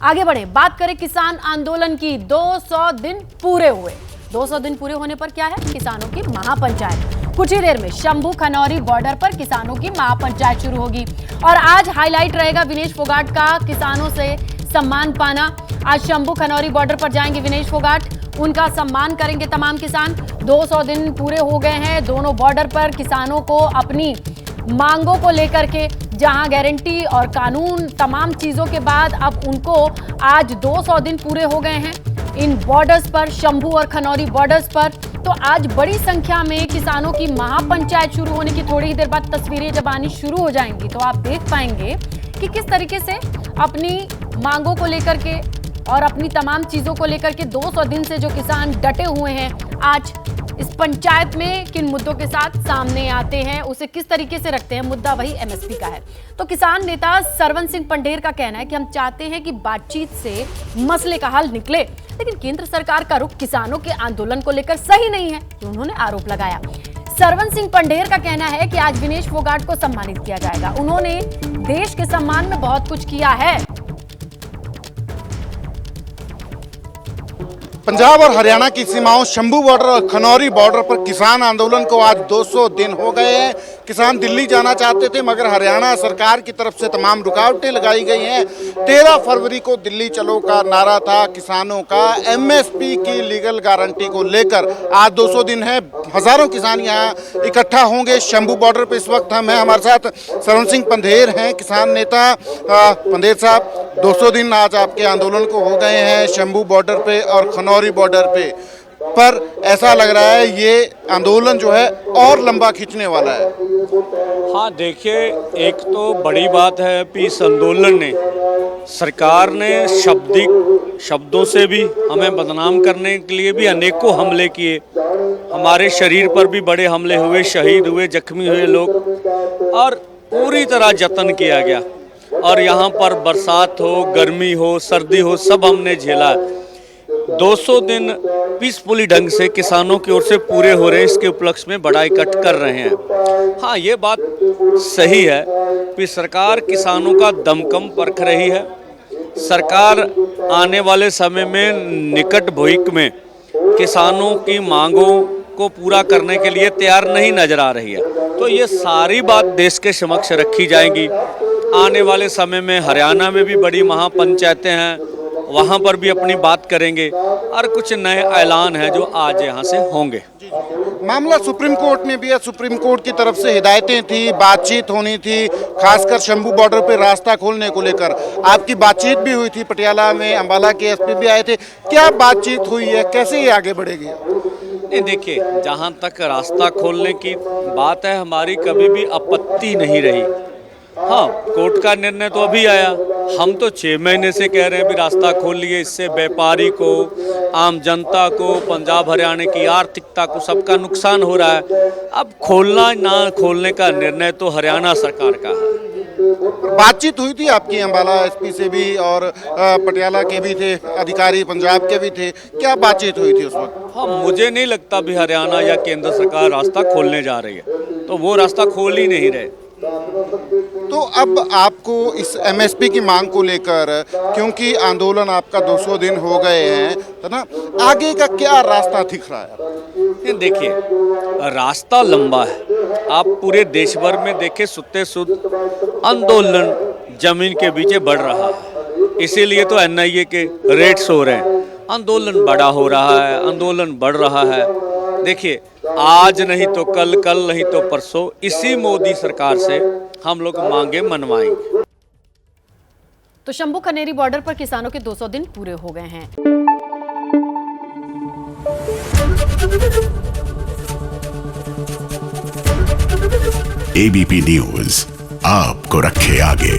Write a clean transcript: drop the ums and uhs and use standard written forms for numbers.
आगे बढ़े, बात करें किसान आंदोलन की। 200 दिन पूरे हुए। 200 दिन पूरे होने पर क्या है? किसानों की महापंचायत। कुछ ही देर में शंभू खनौरी बॉर्डर पर किसानों की महापंचायत शुरू होगी और आज हाईलाइट रहेगा विनेश फोगाट का किसानों से सम्मान पाना। आज शंभू खनौरी बॉर्डर पर जाएंगे विनेश फोगाट, उनका सम्मान करेंगे तमाम किसान। 200 दिन पूरे हो गए हैं दोनों बॉर्डर पर किसानों को अपनी मांगों को लेकर के, जहां गारंटी और कानून तमाम चीजों के बाद अब उनको आज 200 दिन पूरे हो गए हैं इन बॉर्डर्स पर, शंभू और खनौरी बॉर्डर्स पर। तो आज बड़ी संख्या में किसानों की महापंचायत शुरू होने की थोड़ी ही देर बाद तस्वीरें जब आनी शुरू हो जाएंगी तो आप देख पाएंगे कि किस तरीके से अपनी मांगों को लेकर के और अपनी तमाम चीजों को लेकर के 200 दिन से जो किसान डटे हुए हैं, आज इस पंचायत में किन मुद्दों के साथ सामने आते हैं, उसे किस तरीके से रखते हैं। मुद्दा वही एमएसपी का है। तो किसान नेता सरवन सिंह पंढेर का कहना है कि हम चाहते हैं कि बातचीत से मसले का हल निकले, लेकिन केंद्र सरकार का रुख किसानों के आंदोलन को लेकर सही नहीं है, उन्होंने आरोप लगाया। सरवन सिंह पंढेर का कहना है कि आज विनेश फोगाट को सम्मानित किया जाएगा, उन्होंने देश के सम्मान में बहुत कुछ किया है। पंजाब और हरियाणा की सीमाओं शंभू बॉर्डर और खनौरी बॉर्डर पर किसान आंदोलन को आज 200 दिन हो गए हैं। किसान दिल्ली जाना चाहते थे मगर हरियाणा सरकार की तरफ से तमाम रुकावटें लगाई गई हैं। 13 फरवरी को दिल्ली चलो का नारा था किसानों का। एमएसपी की लीगल गारंटी को लेकर आज 200 दिन है। हजारों किसान यहाँ इकट्ठा होंगे शंभू बॉर्डर पर। इस वक्त हम हैं, हमारे साथ सरवन सिंह पंढेर हैं, किसान नेता। पंढेर साहब, 200 दिन आज आपके आंदोलन को हो गए हैं शंभू बॉर्डर पे और खनौरी बॉर्डर पे, पर ऐसा लग रहा है ये आंदोलन जो है और लंबा खींचने वाला है। हाँ देखिए, एक तो बड़ी बात है कि इस आंदोलन ने, सरकार ने शब्दों से भी हमें बदनाम करने के लिए भी अनेकों हमले किए। हमारे शरीर पर भी बड़े हमले हुए, शहीद हुए, जख्मी हुए लोग, और पूरी तरह जतन किया गया। और यहाँ पर बरसात हो, गर्मी हो, सर्दी हो, सब हमने झेला। 200 दिन पीसफुली ढंग से किसानों की ओर से पूरे हो रहे हैं, इसके उपलक्ष्य में बड़ा इकट्ठ कर रहे हैं। हाँ, ये बात सही है कि सरकार किसानों का दमकम परख रही है। सरकार आने वाले समय में निकट भविष्य में किसानों की मांगों को पूरा करने के लिए तैयार नहीं नजर आ रही है। तो ये सारी बात देश के समक्ष रखी जाएगी। आने वाले समय में हरियाणा में भी बड़ी महापंचायतें हैं, वहाँ पर भी अपनी बात करेंगे और कुछ नए ऐलान हैं जो आज यहाँ से होंगे। मामला सुप्रीम कोर्ट में भी है। सुप्रीम कोर्ट की तरफ से हिदायतें थी, बातचीत होनी थी, खासकर शंभू बॉर्डर पे रास्ता खोलने को लेकर। आपकी बातचीत भी हुई थी पटियाला में, अंबाला के एसपी भी आए थे। क्या बातचीत हुई है, कैसे ये आगे बढ़ेगी? नहीं देखिए, जहाँ तक रास्ता खोलने की बात है, हमारी कभी भी आपत्ति नहीं रही। हाँ, कोर्ट का निर्णय तो अभी आया, हम तो 6 महीने से कह रहे हैं भी रास्ता खोलिए, इससे व्यापारी को, आम जनता को, पंजाब हरियाणा की आर्थिकता को, सबका नुकसान हो रहा है। अब खोलना ना खोलने का निर्णय तो हरियाणा सरकार का है। बातचीत हुई थी आपकी अंबाला एसपी से भी और पटियाला के भी थे अधिकारी, पंजाब के भी थे, क्या बातचीत हुई थी उस वक्त? हाँ, मुझे नहीं लगता भी हरियाणा या केंद्र सरकार रास्ता खोलने जा रही है, तो वो रास्ता खोल ही नहीं रहे। तो अब आपको इस एमएसपी की मांग को लेकर, क्योंकि आंदोलन आपका 200 दिन हो गए हैं, है ना, आगे का क्या रास्ता दिख रहा है? देखिए, रास्ता लंबा है। आप पूरे देश भर में देखें, सुत्ते सुध आंदोलन जमीन के पीछे बढ़ रहा है। इसीलिए तो एनआईए के रेट्स हो रहे हैं। आंदोलन बड़ा हो रहा है, आंदोलन बढ़ रहा है। देखिए, आज नहीं तो कल, कल नहीं तो परसों, इसी मोदी सरकार से हम लोग मांगे मनवाएंगे। तो शंभू खनौरी बॉर्डर पर किसानों के 200 दिन पूरे हो गए हैं। एबीपी न्यूज आपको रखे आगे।